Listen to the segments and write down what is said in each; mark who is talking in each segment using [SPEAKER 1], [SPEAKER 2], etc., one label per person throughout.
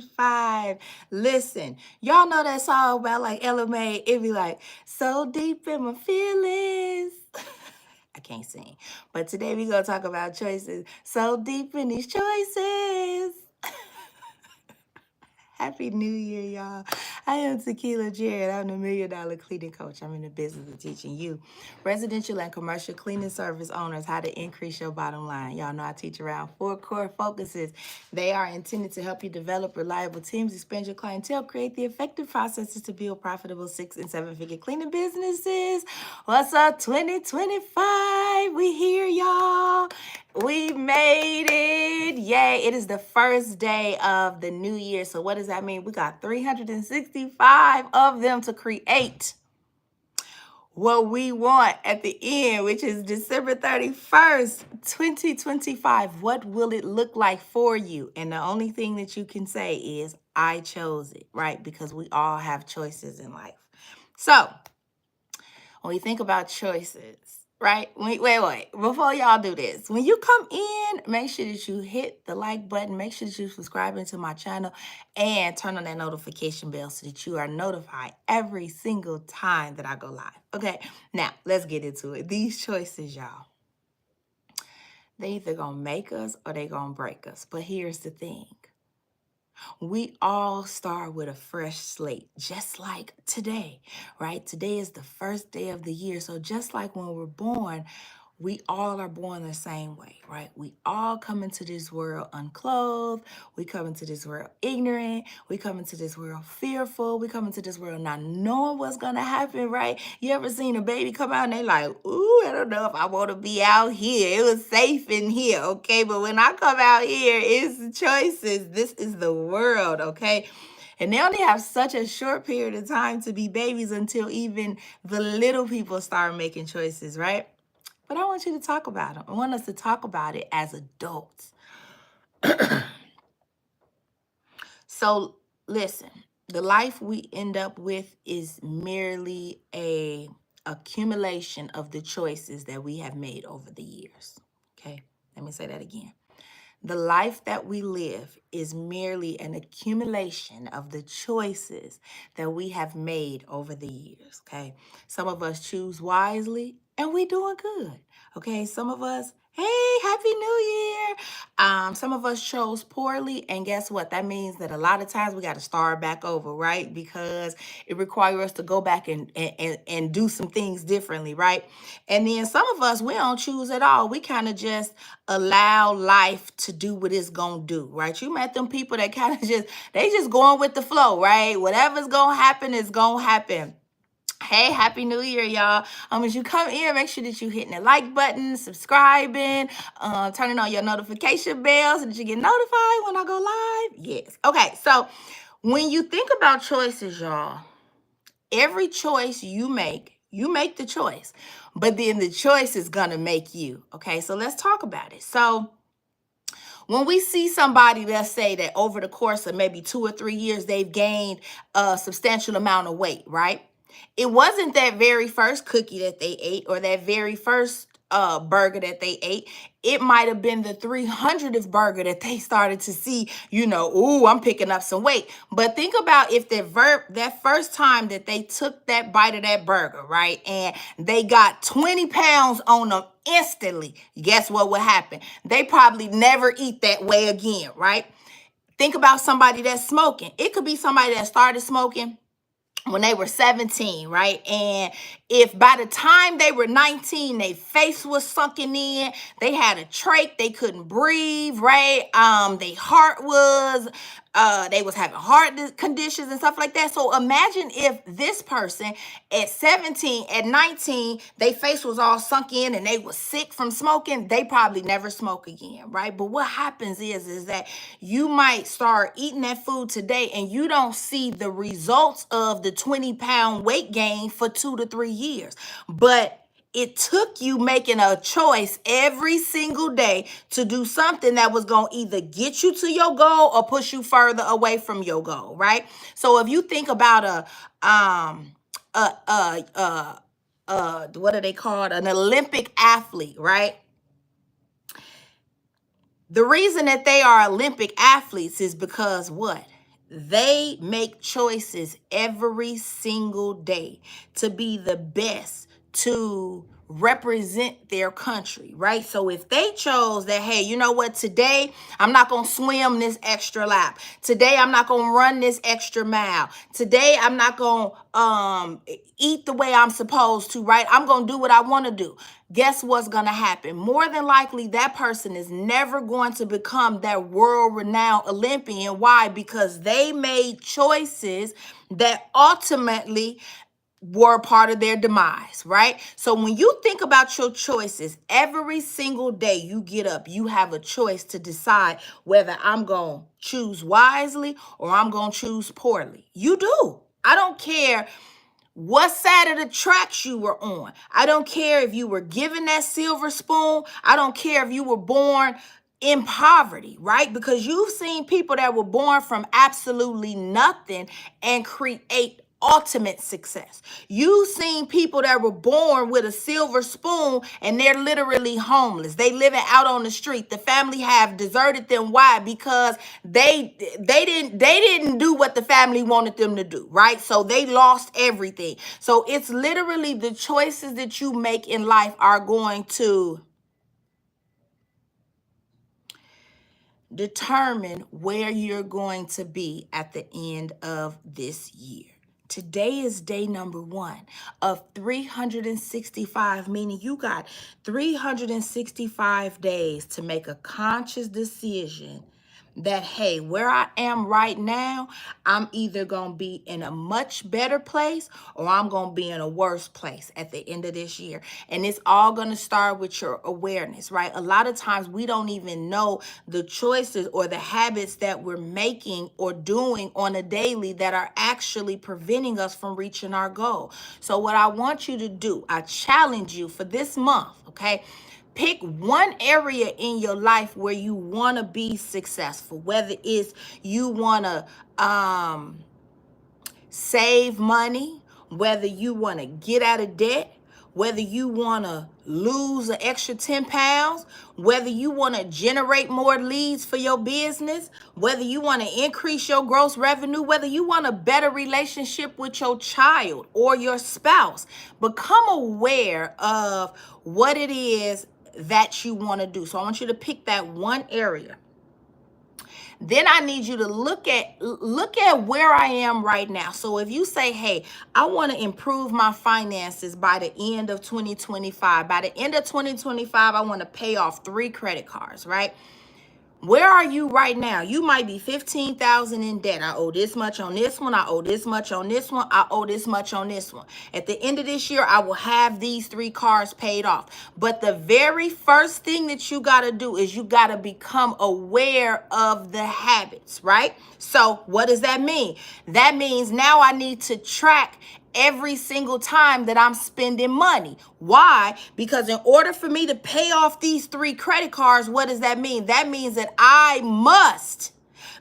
[SPEAKER 1] 2025. Listen, y'all know that song about like Ella May. It be like, so deep in my feelings. I can't sing. But today we going to talk about choices. So deep in these choices. Happy New Year, y'all. I am Tequila Jared. I'm the $1 Million Cleaning Coach. I'm in the business of teaching you, residential and commercial cleaning service owners, how to increase your bottom line. Y'all know I teach around 4 core focuses. They are intended to help you develop reliable teams, expand your clientele, create the effective processes to build profitable 6- and 7-figure cleaning businesses. What's up, 2025? We here, y'all. We made it. Yay. It is the first day of the new year. So what does that mean? We got 365 of them to create what we want at the end, which is December 31st, 2025. What will it look like for you? And the only thing that you can say is, I chose it, right? Because we all have choices in life. So when we think about choices, right? Wait. Before y'all do this, when you come in, make sure that you hit the like button. Make sure that you subscribe to my channel and turn on that notification bell so that you are notified every single time that I go live. Okay, now let's get into it. These choices, y'all, they either gonna make us or they gonna break us. But here's the thing. We all start with a fresh slate, just like today, right? Today is the first day of the year. So just like when we're born, we all are born the same way, right? We all come into this world unclothed. We come into this world ignorant. We come into this world fearful. We come into this world not knowing what's going to happen, right? You ever seen a baby come out and they like, ooh, I don't know if I want to be out here. It was safe in here, okay? But when I come out here, it's choices. This is the world, okay? And they only have such a short period of time to be babies until even the little people start making choices, right? But I want you to talk about them. I want us to talk about it as adults. So listen, the life we end up with is merely a accumulation of the choices that we have made over the years. Okay, let me say that again. The life that we live is merely an accumulation of the choices that we have made over the years, okay? Some of us choose wisely, and we doing good, okay? Some of us, hey, Happy New Year. Some of us chose poorly, and guess what? That means that a lot of times we got to start back over, right? Because it requires us to go back and do some things differently, right? And then some of us, we don't choose at all. We kind of just allow life to do what it's gonna do, right? You met them people that kind of they just going with the flow, right? Whatever's gonna happen is gonna happen. Hey, Happy New Year, y'all. As you come in, make sure that you hitting the like button, subscribing, turning on your notification bell so that you get notified when I go live. Yes. Okay, so when you think about choices, y'all, every choice you make the choice, but then the choice is gonna make you. Okay, so let's talk about it. So when we see somebody, let's say that over the course of maybe 2 or 3 years, they've gained a substantial amount of weight, right? It wasn't that very first cookie that they ate or that very first burger that they ate. It might have been the 300th burger that they started to see, ooh, I'm picking up some weight. But think about if that first time that they took that bite of that burger, right? And they got 20 pounds on them instantly. Guess what would happen? They probably never eat that way again, right? Think about somebody that's smoking. It could be somebody that started smoking when they were 17, right? And if by the time they were 19, their face was sunken in, they had a trach, they couldn't breathe, right? Their heart was, they was having heart conditions and stuff like that. So imagine if this person at 17, at 19, their face was all sunk in and they was sick from smoking, they probably never smoke again, right? But what happens is that you might start eating that food today and you don't see the results of the 20-pound weight gain for 2 to 3 years. But it took you making a choice every single day to do something that was going to either get you to your goal or push you further away from your goal, right? So if you think about what are they called? An Olympic athlete, right? The reason that they are Olympic athletes is because what? They make choices every single day to be the best, to represent their country, right? So if they chose that, hey, you know what, today I'm not going to swim this extra lap. Today I'm not going to run this extra mile. Today I'm not going to eat the way I'm supposed to, right? I'm going to do what I want to do. Guess what's going to happen? More than likely, that person is never going to become that world-renowned Olympian. Why? Because they made choices that ultimately were part of their demise, right? So when you think about your choices, every single day you get up, you have a choice to decide whether I'm going to choose wisely or I'm going to choose poorly. You do. I don't care what side of the tracks you were on. I don't care if you were given that silver spoon. I don't care if you were born in poverty, right? Because you've seen people that were born from absolutely nothing and create ultimate success. You've seen people that were born with a silver spoon and they're literally homeless. They living out on the street. The family have deserted them. Why? Because they didn't do what the family wanted them to do, right? So they lost everything. So it's literally the choices that you make in life are going to determine where you're going to be at the end of this year. Today is day number 1 of 365, meaning you got 365 days to make a conscious decision that, hey, where I am right now, I'm either going to be in a much better place or I'm going to be in a worse place at the end of this year. And it's all going to start with your awareness, right? A lot of times we don't even know the choices or the habits that we're making or doing on a daily that are actually preventing us from reaching our goal. So what I want you to do, I challenge you for this month, okay? Pick one area in your life where you want to be successful, whether it's you want to save money, whether you want to get out of debt, whether you want to lose an extra 10 pounds, whether you want to generate more leads for your business, whether you want to increase your gross revenue, whether you want a better relationship with your child or your spouse. Become aware of what it is that you want to do. So I want you to pick that one area. Then I need you to look at where I am right now. So if you say, hey, I want to improve my finances by the end of 2025. By the end of 2025, I want to pay off 3 credit cards, right? Where are you right now? You might be 15,000 in debt. I owe this much on this one. I owe this much on this one. I owe this much on this one. At the end of this year, I will have these 3 cars paid off. But the very first thing that you got to do is you got to become aware of the habits, right? So what does that mean? That means now I need to track every single time that I'm spending money. Why? Because in order for me to pay off these 3 credit cards, what does that mean? That means that I must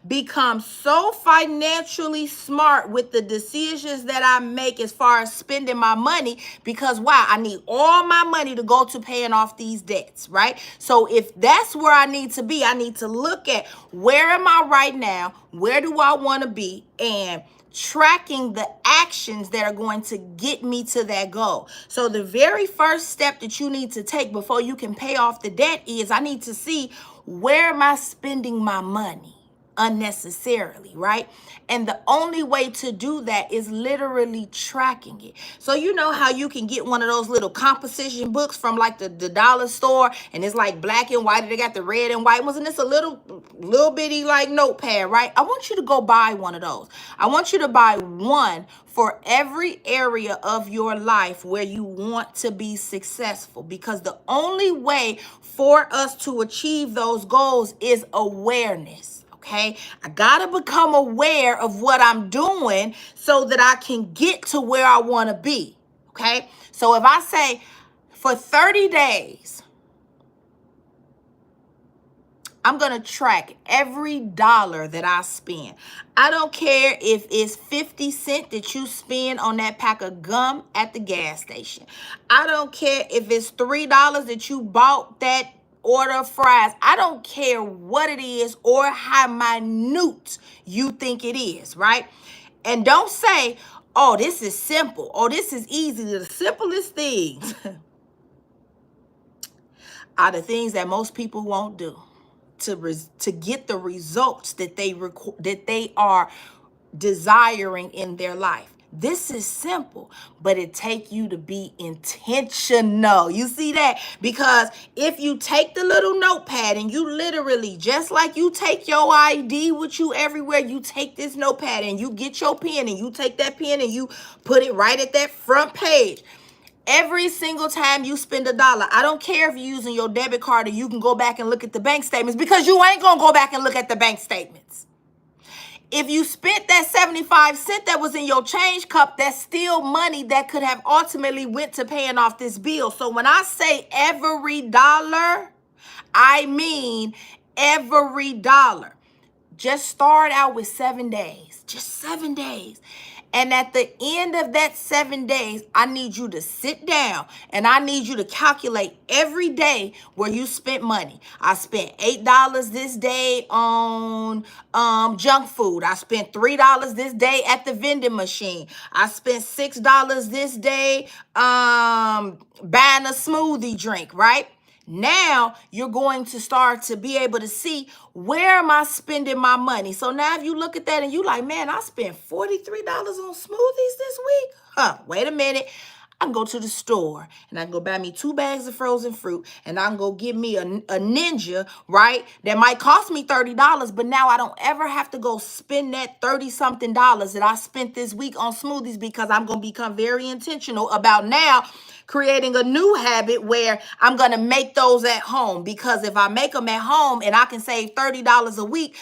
[SPEAKER 1] become so financially smart with the decisions that I make as far as spending my money, because why? I need all my money to go to paying off these debts, right? So if that's where I need to be, I need to look at where am I right now? Where do I want to be? And tracking the actions that are going to get me to that goal. So the very first step that you need to take before you can pay off the debt is I need to see, where am I spending my money unnecessarily, right? And the only way to do that is literally tracking it. So you know how you can get one of those little composition books from like the dollar store, and it's like black and white, and they got the red and white ones, and it's a little bitty like notepad, right? I want you to go buy one of those. I want you to buy one for every area of your life where you want to be successful, because the only way for us to achieve those goals is awareness. Okay, I gotta become aware of what I'm doing so that I can get to where I want to be. Okay, so if I say for 30 days, I'm going to track every dollar that I spend. I don't care if it's 50 cents that you spend on that pack of gum at the gas station. I don't care if it's $3 that you bought that order fries. I don't care what it is or how minute you think it is, right? And don't say, oh, this is simple. Oh, this is easy. The simplest things are the things that most people won't do to get the results that they are desiring in their life. This is simple, but it take you to be intentional. You see that? Because if you take the little notepad and you literally, just like you take your ID with you everywhere, you take this notepad and you get your pen and you take that pen and you put it right at that front page. Every single time you spend $1, I don't care if you're using your debit card or you can go back and look at the bank statements, because you ain't gonna go back and look at the bank statements. If you spent that 75 cents that was in your change cup, that's still money that could have ultimately went to paying off this bill. So when I say every dollar, I mean every dollar. Just start out with 7 days, just 7 days. And at the end of that 7 days, I need you to sit down and I need you to calculate every day where you spent money. I spent $8 this day on junk food. I spent $3 this day at the vending machine. I spent $6 this day buying a smoothie drink, right? Now you're going to start to be able to see, where am I spending my money? So now if you look at that and you like, man, I spent $43 on smoothies this week. Wait a minute. I can go to the store and I can go buy me 2 bags of frozen fruit and I can go get me a Ninja, right? That might cost me $30, but now I don't ever have to go spend that 30-something dollars that I spent this week on smoothies, because I'm going to become very intentional about now creating a new habit where I'm going to make those at home. Because if I make them at home and I can save $30 a week,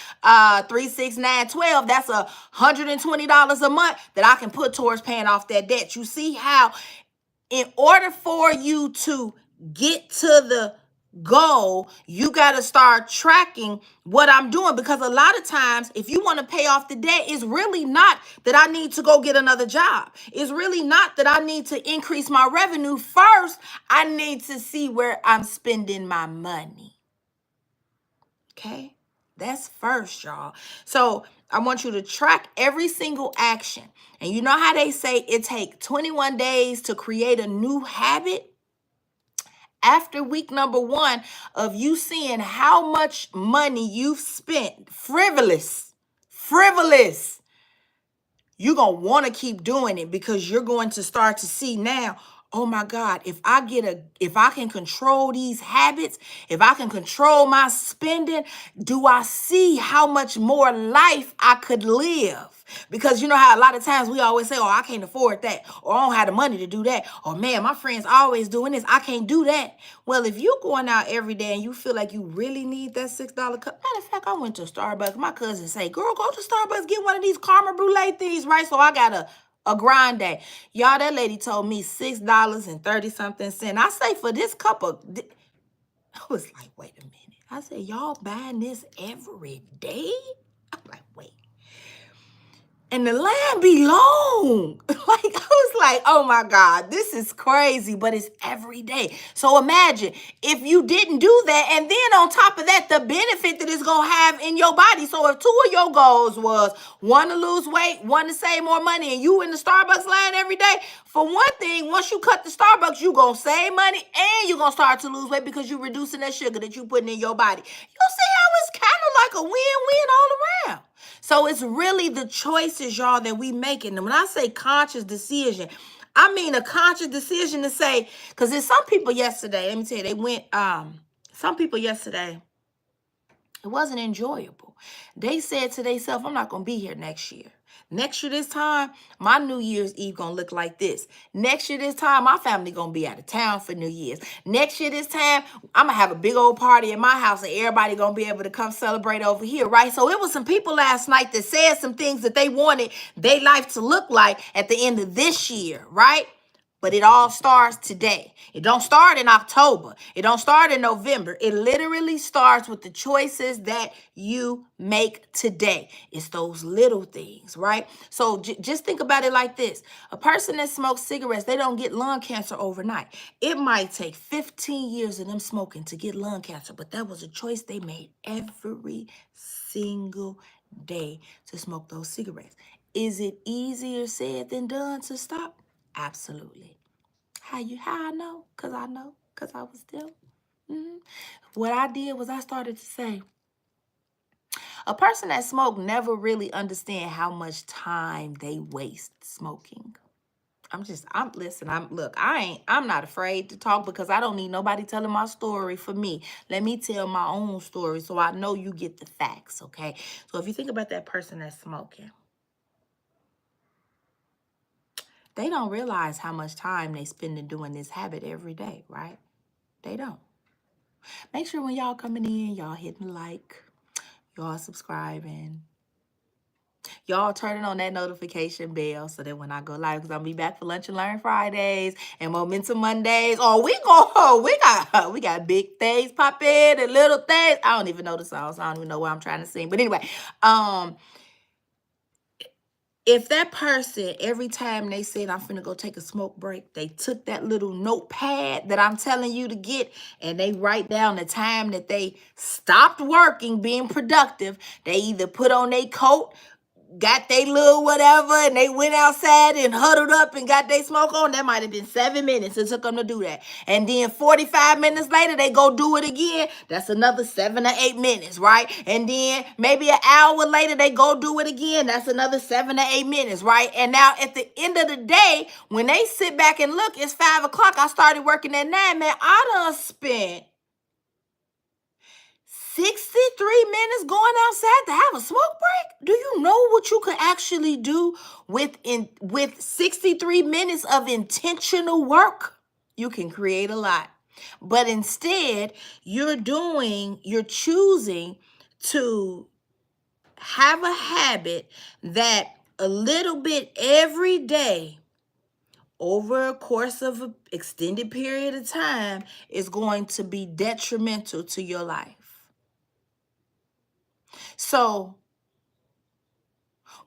[SPEAKER 1] 3, 6, 9, 12, that's $120 a month that I can put towards paying off that debt. You see how, in order for you to get to the goal, you got to start tracking what I'm doing. Because a lot of times, if you want to pay off the debt, it's really not that I need to go get another job. It's really not that I need to increase my revenue. First, I need to see where I'm spending my money. Okay? That's first, y'all. So I want you to track every single action. And you know how they say it takes 21 days to create a new habit? After week number 1 of you seeing how much money you've spent, frivolous, you're going to want to keep doing it, because you're going to start to see now, oh my God, if I can control these habits, if I can control my spending, do I see how much more life I could live? Because you know how a lot of times we always say, oh, I can't afford that, or I don't have the money to do that, or man, my friends always doing this, I can't do that. Well, if you're going out every day and you feel like you really need that $6 cup. Matter of fact, I went to Starbucks. My cousin say, girl, go to Starbucks, get one of these caramel brulee things, right? So I got a grande. Y'all, that lady told me $6.30 something. I say, for this cup of, I was like, wait a minute. I said, y'all buying this every day? I'm like, wait. And the line be long. Like, I was like, oh my God, this is crazy, but it's every day. So imagine if you didn't do that, and then on top of that, the benefit that it's going to have in your body. So if 2 of your goals was one to lose weight, one to save more money, and you in the Starbucks line every day, for one thing, once you cut the Starbucks, you going to save money and you're going to start to lose weight, because you're reducing that sugar that you're putting in your body. You'll see how it's kind of like a win-win all around. So it's really the choices, y'all, that we make. And when I say conscious decision, I mean a conscious decision to say, because there's some people yesterday, let me tell you, they went, some people yesterday, it wasn't enjoyable. They said to themselves, I'm not going to be here next year. Next year this time, my New Year's Eve going to look like this. Next year this time, my family going to be out of town for New Year's. Next year this time, I'm going to have a big old party in my house and everybody going to be able to come celebrate over here, right? So it was some people last night that said some things that they wanted their life to look like at the end of this year, right? But it all starts today. It don't start in October. It don't start in November. It literally starts with the choices that you make today. It's those little things, right? So just think about it like this. A person that smokes cigarettes, they don't get lung cancer overnight. It might take 15 years of them smoking to get lung cancer, but that was a choice they made every single day to smoke those cigarettes. Is it easier said than done to stop? Absolutely. How I know? Cause I know. Cause I was them. What I did was I started to say, a person that smoked never really understand how much time they waste smoking. I'm not afraid to talk because I don't need nobody telling my story for me. Let me tell my own story so I know you get the facts, okay? So if you think about that person that's smoking, they don't realize how much time they spend in doing this habit every day, right? They don't. Make sure when y'all coming in, y'all hitting like, y'all subscribing, y'all turning on that notification bell so that when I go live, because I'll be back for Lunch and Learn Fridays and Momentum Mondays. Oh, we got big things popping and little things. I don't even know the songs. I don't even know what I'm trying to sing. But anyway, if that person, every time they said, I'm finna go take a smoke break, they took that little notepad that I'm telling you to get and they write down the time that they stopped working, being productive. They either put on their coat, got they little whatever, and they went outside and huddled up and got their smoke on. That might have been 7 minutes it took them to do that. And then 45 minutes later, they go do it again. That's another 7 or 8 minutes, right? And then maybe an hour later, they go do it again. That's another 7 or 8 minutes, right? And now at the end of the day, when they sit back and look, it's 5 o'clock. I started working at 9, man. I done spent 63 minutes going outside to have a smoke break? Do you know what you could actually do with 63 minutes of intentional work? You can create a lot. But instead, you're choosing to have a habit that a little bit every day over a course of an extended period of time is going to be detrimental to your life. So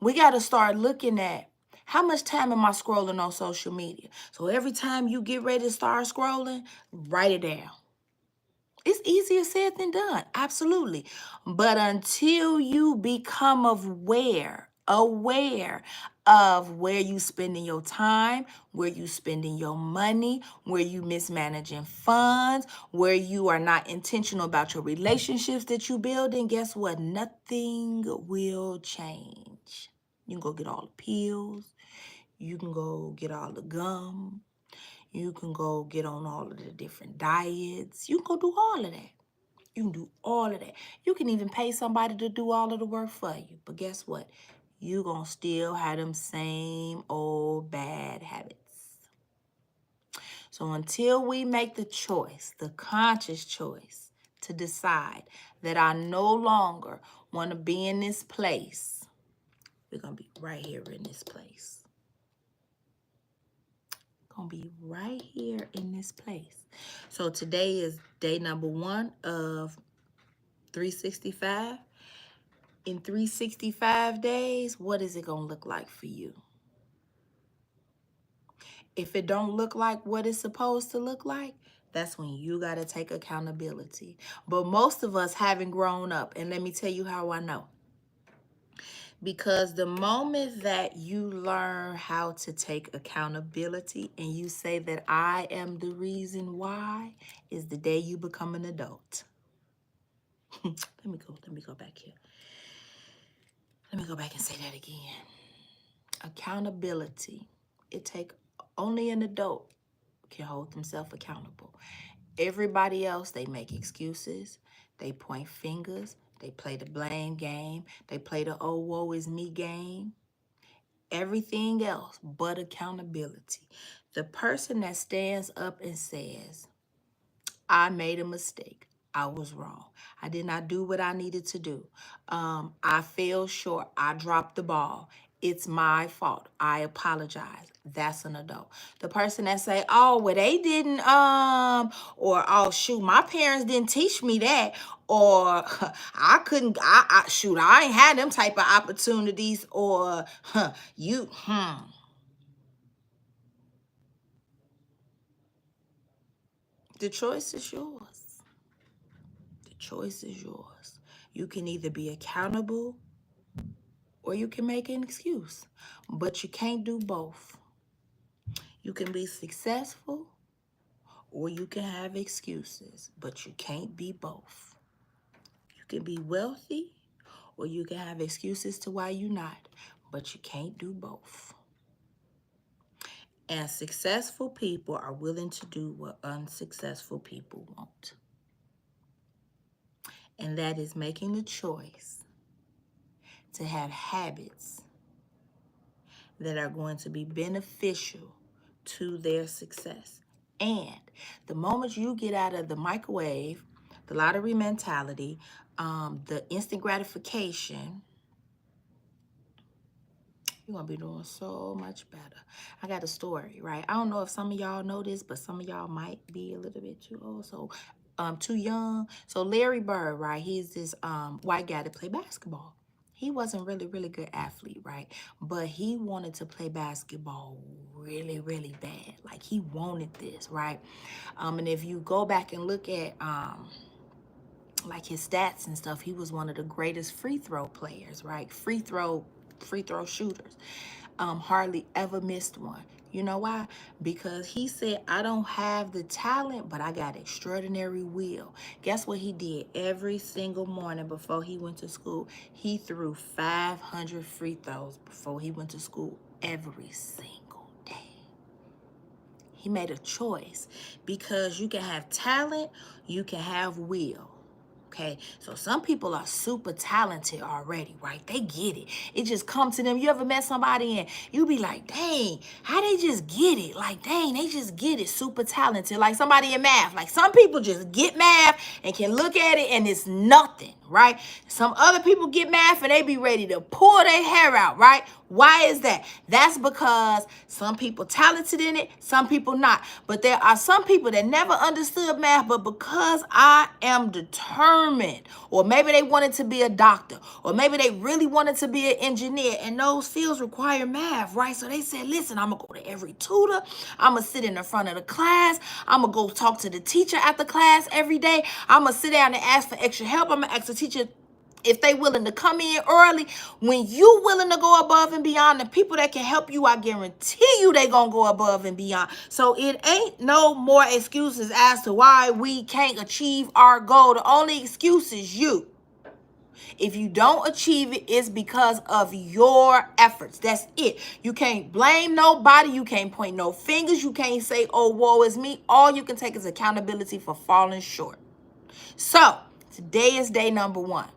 [SPEAKER 1] we got to start looking at how much time am I scrolling on social media? So every time you get ready to start scrolling, write it down. It's easier said than done, absolutely. But until you become aware of where you spending your time, where you spending your money, where you mismanaging funds, where you are not intentional about your relationships that you building, guess what? Nothing will change. You can go get all the pills. You can go get all the gum. You can go get on all of the different diets. You can go do all of that. You can do all of that. You can even pay somebody to do all of the work for you. But guess what? You're going to still have them same old bad habits. So until we make the choice, the conscious choice, to decide that I no longer want to be in this place, we're going to be right here in this place. Gonna be right here in this place. So today is day number 1 of 365. In 365 days, what is it gonna look like for you? If it don't look like what it's supposed to look like, that's when you gotta take accountability. But most of us haven't grown up, and let me tell you how I know. Because the moment that you learn how to take accountability and you say that I am the reason why is the day you become an adult. Let me go back here. Let me go back and say that again. Accountability. It take only an adult can hold themselves accountable. Everybody else, they make excuses. They point fingers. They play the blame game. They play the oh, woe is me game. Everything else but accountability. The person that stands up and says, I made a mistake. I was wrong. I did not do what I needed to do. I fell short. I dropped the ball. It's my fault. I apologize. That's an adult. The person that say, "Oh, well, they didn't," or "Oh, shoot, my parents didn't teach me that," or "I couldn't," shoot, I ain't had them type of opportunities," or you, the choice is yours. The choice is yours. You can either be accountable or you can make an excuse, but you can't do both. You can be successful or you can have excuses, but you can't be both. You can be wealthy or you can have excuses to why you're not, but you can't do both. And successful people are willing to do what unsuccessful people won't. And that is making the choice to have habits that are going to be beneficial to their success. And the moment you get out of the microwave, the lottery mentality, the instant gratification, you're going to be doing so much better. I got a story, right? I don't know if some of y'all know this, but some of y'all might be a little bit too old, so too young. So Larry Bird, right? He's this white guy that played basketball. He wasn't really good athlete, right? But he wanted to play basketball really bad. Like he wanted this, right? And if you go back and look at like his stats and stuff, he was one of the greatest free throw players, right? Free throw shooters. Hardly ever missed one. You know why? Because he said, "I don't have the talent, but I got extraordinary will." Guess what he did? Every single morning before he went to school, he threw 500 free throws before he went to school every single day. He made a choice because you can have talent, you can have will. Okay, so some people are super talented already, right? They get it. It just comes to them. You ever met somebody and you be like, "Dang, how they just get it?" Like, dang, they just get it. Super talented. Like somebody in math. Like some people just get math and can look at it and it's nothing, right? Some other people get math and they be ready to pull their hair out, right? Why is that? That's because some people talented in it, some people not. But there are some people that never understood math, but because I am determined, or maybe they wanted to be a doctor, or maybe they really wanted to be an engineer, and those fields require math, right? So they said, "Listen, I'm gonna go to every tutor, I'm gonna sit in the front of the class, I'm gonna go talk to the teacher after class every day, I'm gonna sit down and ask for extra help, I'm gonna ask the teacher if they willing to come in early." When you willing to go above and beyond, the people that can help you, I guarantee you they gonna go above and beyond. So it ain't no more excuses as to why we can't achieve our goal. The only excuse is you. If you don't achieve it, it's because of your efforts. That's it. You can't blame nobody. You can't point no fingers. You can't say, "Oh, woe is me." All you can take is accountability for falling short. So today is day number 1.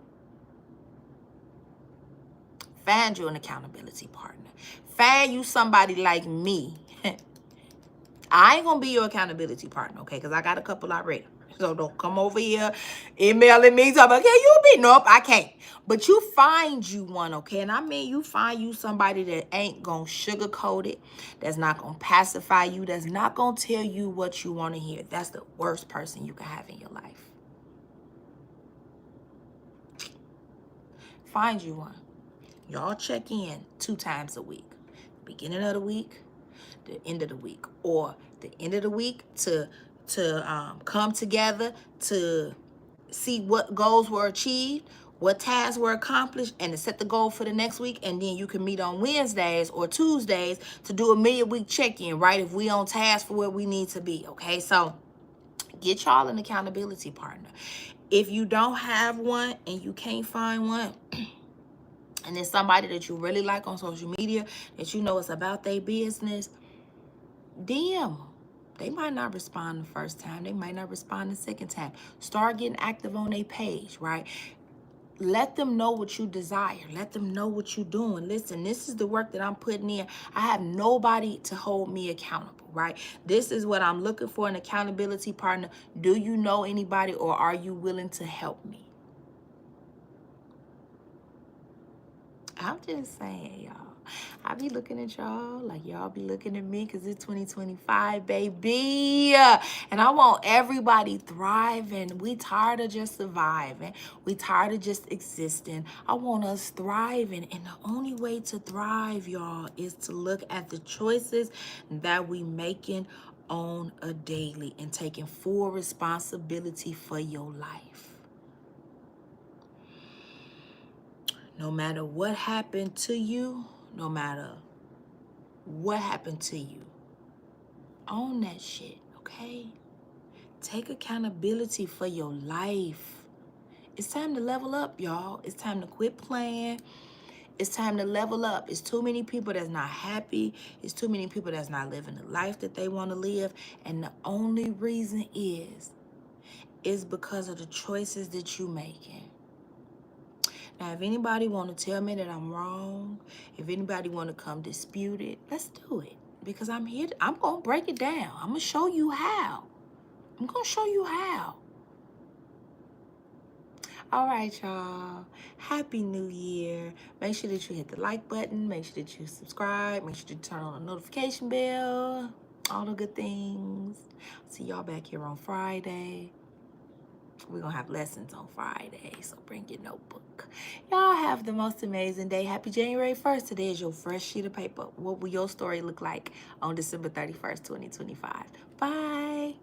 [SPEAKER 1] Find you an accountability partner. Find you somebody like me. I ain't gonna be your accountability partner, okay? Because I got a couple already. So don't come over here emailing me talking, "Okay, you be." Nope, I can't. But you find you one, okay? And I mean you find you somebody that ain't gonna sugarcoat it, that's not gonna pacify you, that's not gonna tell you what you want to hear. That's the worst person you can have in your life. Find you one. Y'all check in 2 times a week. Beginning of the week, the end of the week, or the end of the week to come together to see what goals were achieved, what tasks were accomplished, and to set the goal for the next week. And then you can meet on Wednesdays or Tuesdays to do a midweek check-in, right? If we on task for where we need to be, okay? So get y'all an accountability partner. If you don't have one and you can't find one, and then somebody that you really like on social media that you know is about their business, DM them. They might not respond the first time. They might not respond the second time. Start getting active on their page, right? Let them know what you desire. Let them know what you're doing. Listen, this is the work that I'm putting in. I have nobody to hold me accountable, right? This is what I'm looking for, an accountability partner. Do you know anybody, or are you willing to help me? I'm just saying, y'all. I be looking at y'all like y'all be looking at me, because it's 2025, baby. And I want everybody thriving. We tired of just surviving. We tired of just existing. I want us thriving. And the only way to thrive, y'all, is to look at the choices that we making on a daily and taking full responsibility for your life. No matter what happened to you, no matter what happened to you, own that shit, okay? Take accountability for your life. It's time to level up, y'all. It's time to quit playing. It's time to level up. It's too many people that's not happy. It's too many people that's not living the life that they want to live. And the only reason is because of the choices that you making. Now, if anybody want to tell me that I'm wrong, if anybody want to come dispute it, let's do it. Because I'm here. I'm going to break it down. I'm going to show you how. I'm going to show you how. All right, y'all. Happy New Year. Make sure that you hit the like button. Make sure that you subscribe. Make sure to turn on the notification bell. All the good things. See y'all back here on Friday. We're going to have lessons on Friday, so bring your notebook. Y'all have the most amazing day. Happy January 1st. Today is your fresh sheet of paper. What will your story look like on December 31st, 2025? Bye.